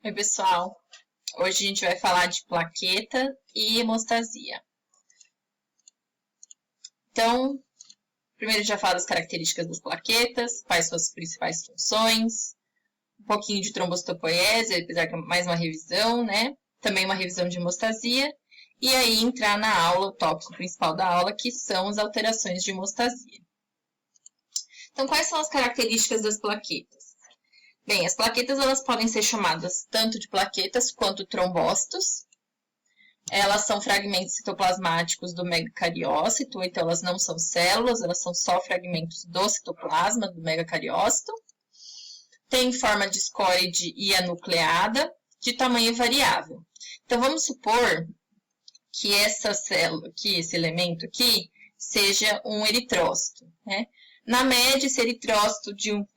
Oi, pessoal. Hoje a gente vai falar de plaqueta e hemostasia. Então, primeiro a gente vai falar das características das plaquetas, quais são as principais funções, um pouquinho de trombocitopoiese, apesar que é mais uma revisão, né? Também uma revisão de hemostasia. E aí entrar na aula, o tópico principal da aula, que são as alterações de hemostasia. Então, quais são as características das plaquetas? Bem, as plaquetas elas podem ser chamadas tanto de plaquetas quanto trombócitos. Elas são fragmentos citoplasmáticos do megacariócito, então elas não são células, elas são só fragmentos do citoplasma do megacariócito. Tem forma discoide e anucleada, de tamanho variável. Então vamos supor que essa célula aqui, esse elemento aqui, seja um eritrócito, né? Na média, esse eritrócito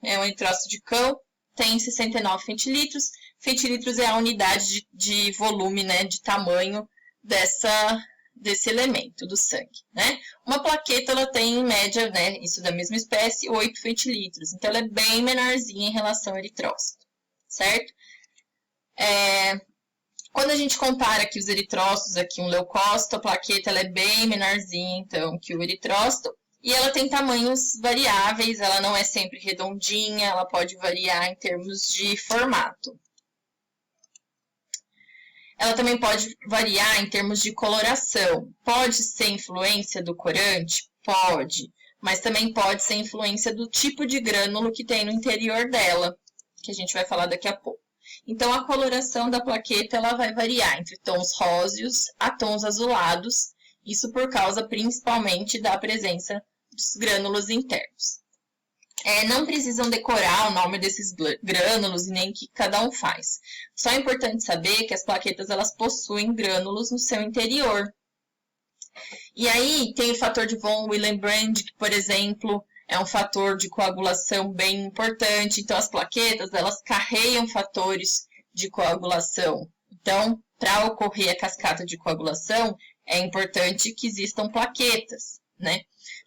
é um eritrócito de cão, tem 69 centilitros. Centilitros é a unidade de volume, né, de tamanho desse elemento do sangue, né? Uma plaqueta, ela tem em média, né, isso da mesma espécie, 8 centilitros. Então, ela é bem menorzinha em relação ao eritrócito, certo? Quando a gente compara aqui os eritrócitos, aqui um leucócito, a plaqueta ela é bem menorzinha, então, que o eritrócito. E ela tem tamanhos variáveis, ela não é sempre redondinha, ela pode variar em termos de formato. Ela também pode variar em termos de coloração. Pode ser influência do corante? Pode. Mas também pode ser influência do tipo de grânulo que tem no interior dela, que a gente vai falar daqui a pouco. Então, a coloração da plaqueta ela vai variar entre tons róseos a tons azulados, isso por causa principalmente da presença dos grânulos internos. Não precisam decorar o nome desses grânulos e nem o que cada um faz. Só é importante saber que as plaquetas elas possuem grânulos no seu interior. E aí tem o fator de von Willebrand, que, por exemplo, é um fator de coagulação bem importante. Então, as plaquetas elas carregam fatores de coagulação. Então, para ocorrer a cascata de coagulação, é importante que existam plaquetas, né?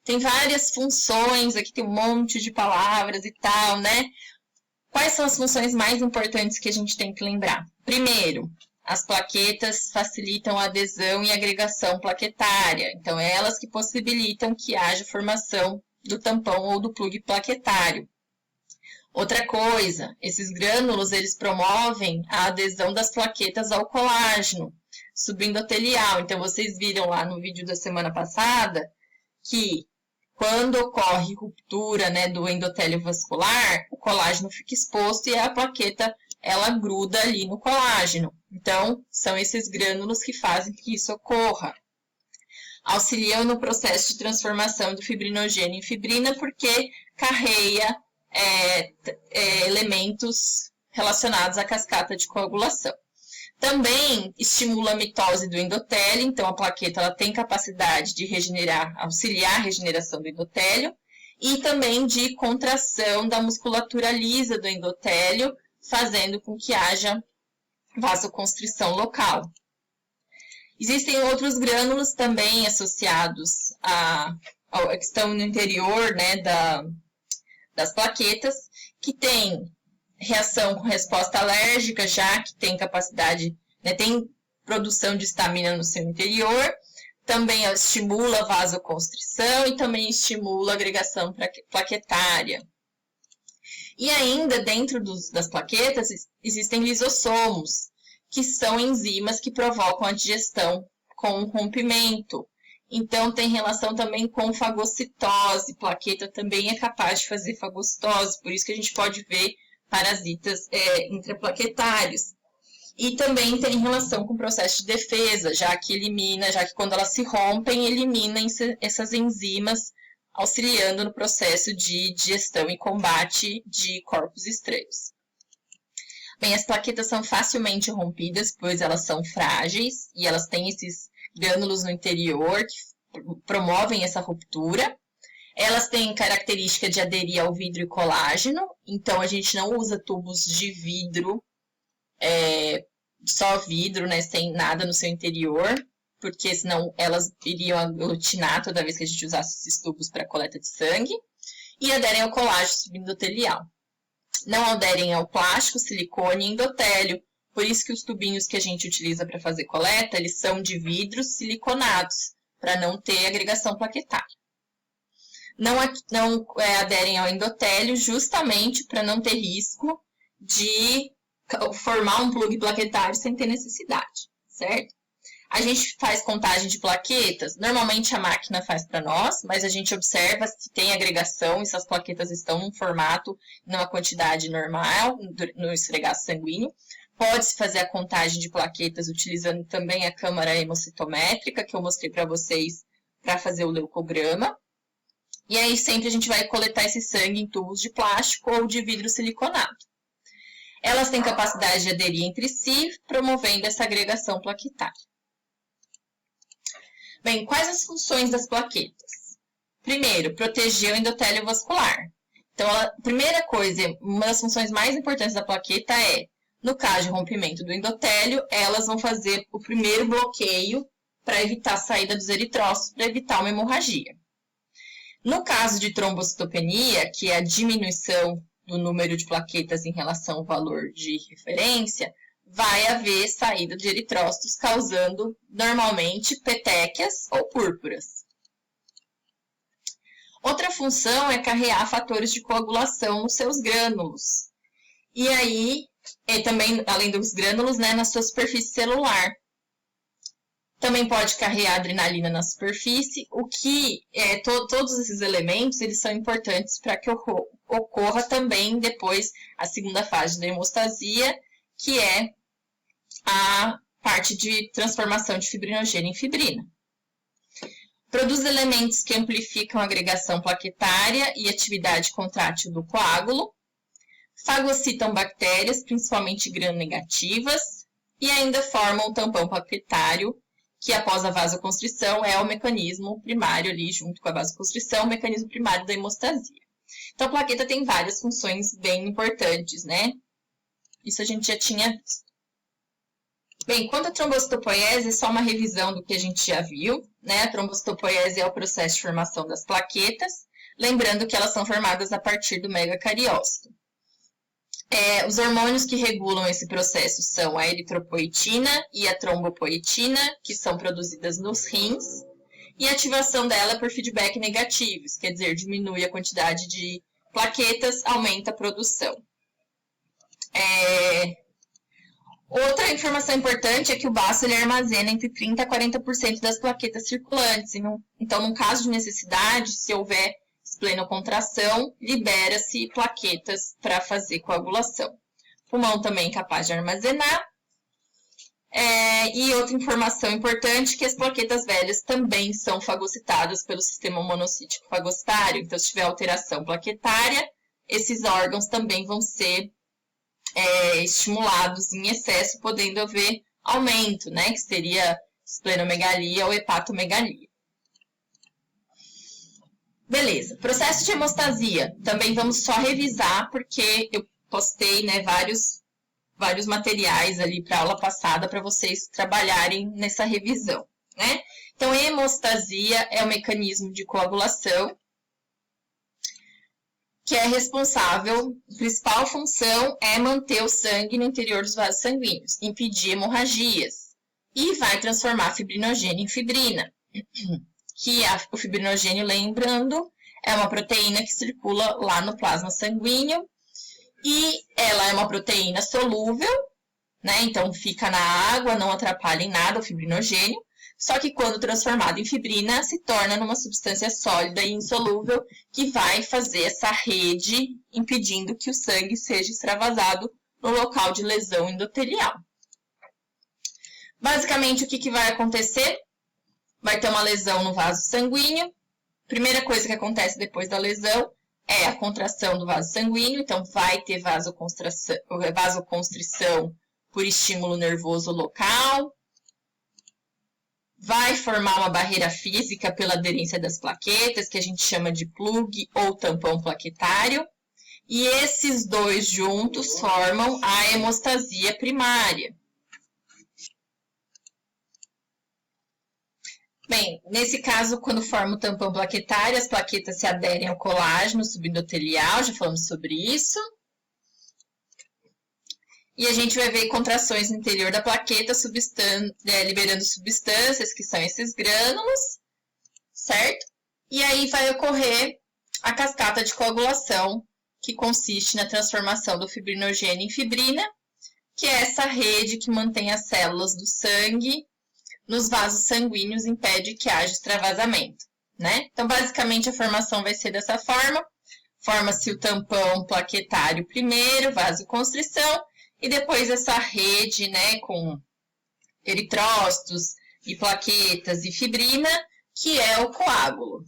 Tem várias funções, aqui tem um monte de palavras e tal, né? Quais são as funções mais importantes que a gente tem que lembrar? Primeiro, as plaquetas facilitam a adesão e agregação plaquetária. Então, é elas que possibilitam que haja formação do tampão ou do plugue plaquetário. Outra coisa, esses grânulos, eles promovem a adesão das plaquetas ao colágeno subendotelial. Então, vocês viram lá no vídeo da semana passada que quando ocorre ruptura, né, do endotélio vascular, o colágeno fica exposto e a plaqueta ela gruda ali no colágeno. Então, são esses grânulos que fazem que isso ocorra. Auxiliam no processo de transformação do fibrinogênio em fibrina porque carrega elementos relacionados à cascata de coagulação. Também estimula a mitose do endotélio, então a plaqueta ela tem capacidade de auxiliar a regeneração do endotélio e também de contração da musculatura lisa do endotélio, fazendo com que haja vasoconstrição local. Existem outros grânulos também associados que estão no interior, né, das plaquetas, que tem reação com resposta alérgica, já que tem capacidade, né, tem produção de histamina no seu interior, também estimula a vasoconstrição e também estimula a agregação plaquetária. E ainda dentro das plaquetas existem lisossomos, que são enzimas que provocam a digestão com o rompimento. Então, tem relação também com fagocitose. Plaqueta também é capaz de fazer fagocitose, por isso que a gente pode ver parasitas intraplaquetários. E também tem relação com o processo de defesa, já que quando elas se rompem, elimina essas enzimas, auxiliando no processo de digestão e combate de corpos estranhos. Bem, as plaquetas são facilmente rompidas, pois elas são frágeis e elas têm esses grânulos no interior que promovem essa ruptura. Elas têm característica de aderir ao vidro e colágeno, então a gente não usa tubos de vidro, só vidro, né, sem nada no seu interior, porque senão elas iriam aglutinar toda vez que a gente usasse esses tubos para coleta de sangue, e aderem ao colágeno subendotelial. Não aderem ao plástico, silicone e endotélio, Por isso que os tubinhos que a gente utiliza para fazer coleta, eles são de vidros siliconados, para não ter agregação plaquetária. Não aderem ao endotélio justamente para não ter risco de formar um plug plaquetário sem ter necessidade, certo? A gente faz contagem de plaquetas, normalmente a máquina faz para nós, mas a gente observa se tem agregação e se as plaquetas estão num formato, numa quantidade normal, no esfregaço sanguíneo. Pode-se fazer a contagem de plaquetas utilizando também a câmara hemocitométrica, que eu mostrei para vocês para fazer o leucograma. E aí sempre a gente vai coletar esse sangue em tubos de plástico ou de vidro siliconado. Elas têm capacidade de aderir entre si, promovendo essa agregação plaquetária. Bem, quais as funções das plaquetas? Primeiro, proteger o endotélio vascular. Então, a primeira coisa, uma das funções mais importantes da plaqueta é, no caso de rompimento do endotélio, elas vão fazer o primeiro bloqueio para evitar a saída dos eritrócitos, para evitar uma hemorragia. No caso de trombocitopenia, que é a diminuição do número de plaquetas em relação ao valor de referência, vai haver saída de eritrócitos, causando, normalmente, petequias ou púrpuras. Outra função é carrear fatores de coagulação nos seus grânulos. E aí, também, além dos grânulos, né, na sua superfície celular. Também pode carregar adrenalina na superfície, o que, todos esses elementos, eles são importantes para que ocorra também depois a segunda fase da hemostasia, que é a parte de transformação de fibrinogênio em fibrina. Produz elementos que amplificam a agregação plaquetária e atividade contrátil do coágulo. Fagocitam bactérias, principalmente gram-negativas, e ainda formam o tampão plaquetário, que após a vasoconstrição é o mecanismo primário ali, junto com a vasoconstrição, o mecanismo primário da hemostasia. Então, a plaqueta tem várias funções bem importantes, né? Isso a gente já tinha visto. Bem, quanto à trombocitopoiese, é só uma revisão do que a gente já viu, né? A trombocitopoiese é o processo de formação das plaquetas, lembrando que elas são formadas a partir do megacariócito. Os hormônios que regulam esse processo são a eritropoetina e a trombopoetina, que são produzidas nos rins, e a ativação dela é por feedback negativos, quer dizer, diminui a quantidade de plaquetas, aumenta a produção. Outra informação importante é que o baço ele armazena entre 30% a 40% das plaquetas circulantes. Então, num caso de necessidade, se houver esplenocontração, libera-se plaquetas para fazer coagulação. O pulmão também é capaz de armazenar. E outra informação importante é que as plaquetas velhas também são fagocitadas pelo sistema monocítico fagocitário. Então, se tiver alteração plaquetária, esses órgãos também vão ser estimulados em excesso, podendo haver aumento, né, que seria esplenomegalia ou hepatomegalia. Beleza, processo de hemostasia, também vamos só revisar, porque eu postei, né, vários materiais ali para a aula passada para vocês trabalharem nessa revisão, né? Então, hemostasia é o mecanismo de coagulação que é responsável, a principal função é manter o sangue no interior dos vasos sanguíneos, impedir hemorragias e vai transformar fibrinogênio em fibrina, que o fibrinogênio, lembrando, é uma proteína que circula lá no plasma sanguíneo e ela é uma proteína solúvel, né? Então fica na água, não atrapalha em nada o fibrinogênio, só que quando transformado em fibrina, se torna numa substância sólida e insolúvel que vai fazer essa rede impedindo que o sangue seja extravasado no local de lesão endotelial. Basicamente, o que vai acontecer? Vai ter uma lesão no vaso sanguíneo. Primeira coisa que acontece depois da lesão é a contração do vaso sanguíneo. Então, vai ter vasoconstrição por estímulo nervoso local. Vai formar uma barreira física pela aderência das plaquetas, que a gente chama de plug ou tampão plaquetário. E esses dois juntos formam a hemostasia primária. Bem, nesse caso, quando forma o tampão plaquetário, as plaquetas se aderem ao colágeno subendotelial, já falamos sobre isso. E a gente vai ver contrações no interior da plaqueta, liberando substâncias, que são esses grânulos, certo? E aí vai ocorrer a cascata de coagulação, que consiste na transformação do fibrinogênio em fibrina, que é essa rede que mantém as células do sangue nos vasos sanguíneos e impede que haja extravasamento, né? Então, basicamente, a formação vai ser dessa forma. Forma-se o tampão plaquetário primeiro, vasoconstrição, e depois essa rede, né, com eritrócitos e plaquetas e fibrina, que é o coágulo,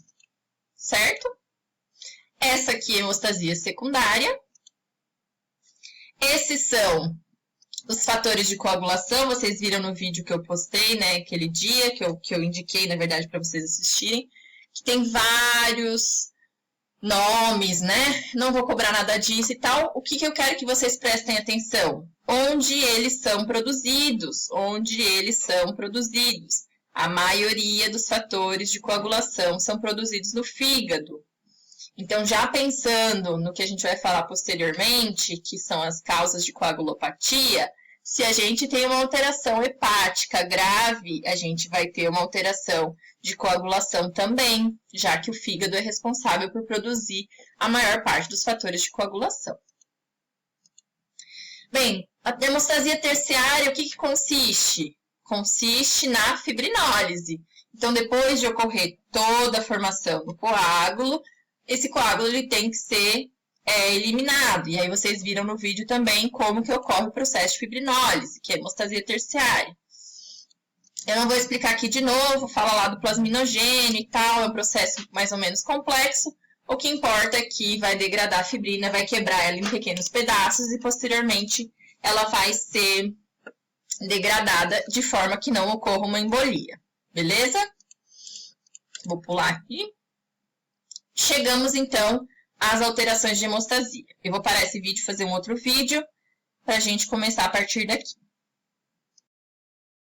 certo? Essa aqui é a hemostasia secundária. Esses são os fatores de coagulação, vocês viram no vídeo que eu postei, né, aquele dia, que eu indiquei, na verdade, para vocês assistirem, que tem vários nomes, né? Não vou cobrar nada disso e tal. O que eu quero que vocês prestem atenção? Onde eles são produzidos, A maioria dos fatores de coagulação são produzidos no fígado. Então, já pensando no que a gente vai falar posteriormente, que são as causas de coagulopatia, se a gente tem uma alteração hepática grave, a gente vai ter uma alteração de coagulação também, já que o fígado é responsável por produzir a maior parte dos fatores de coagulação. Bem, a hemostasia terciária, o que consiste? Consiste na fibrinólise. Então, depois de ocorrer toda a formação do coágulo, esse coágulo ele tem que ser eliminado. E aí vocês viram no vídeo também como que ocorre o processo de fibrinólise, que é a hemostasia terciária. Eu não vou explicar aqui de novo, fala lá do plasminogênio e tal, é um processo mais ou menos complexo. O que importa é que vai degradar a fibrina, vai quebrar ela em pequenos pedaços e posteriormente ela vai ser degradada de forma que não ocorra uma embolia, beleza? Vou pular aqui. Chegamos então às alterações de hemostasia. Eu vou parar esse vídeo e fazer um outro vídeo para a gente começar a partir daqui.